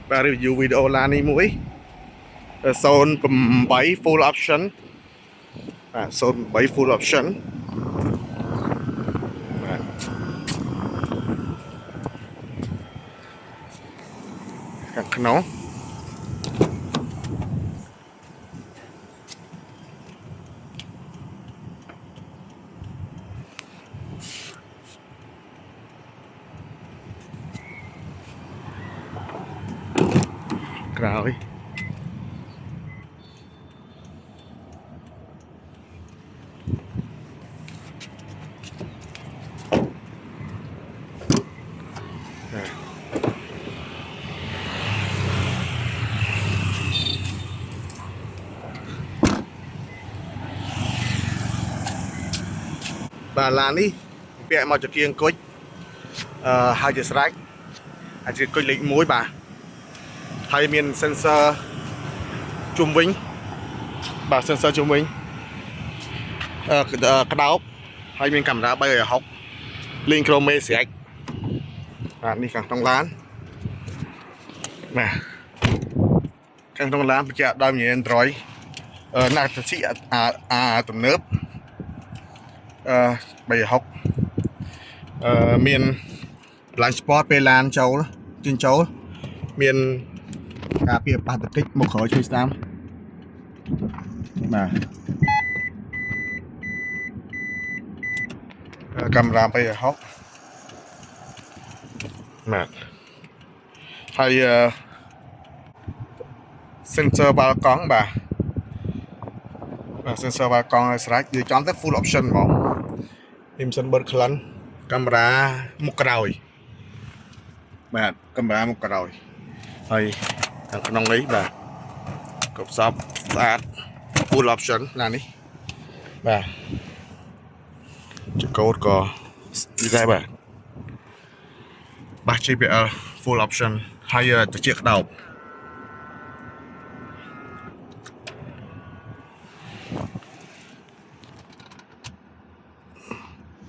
Và review video là này mũi Zone 8 full option Zone 8 full optionខាងក្នុងក្រោយបាទឡាននេះពាក់មកចង្គៀងគុជហើយជាស្រេចអាចគុជលេខ1បាទហើយមាន sensor ជុំវិញបាទ sensor ជុំវិញក្តោបហើយមានកាមេរ៉ា360លេង chrome ស្រេចបាទនេះខាងក្នុងឡានបាទខាងក្នុងឡានបញ្ជាក់ដោយមាន Android ណាត់ស៊ីទំនើប360មាន Blind Spot ពេលឡានចូលជិញចូលមានការពារប៉ះទង្គិចមកក្រោយជួយស្ដាំបាទកាមេរ៉ា360បាទហើយ sensor បាល់កង់បាទ sensor បាល់កង់ឲ្យស្រេចនិយាយចំទៅ full option ហ្មងនេះមិនសិនបឺតក្លិនកាមេរ៉ាមុខក្រោយបាទកាមេរ៉ាមុខក្រោយហើយខាងក្នុងនេះបាទគ្រប់សពស្អាត full option ណានេះបាទចកោតក៏នេះដែរបាទបាស JBL full option ហើយត្រចៀកក្តោប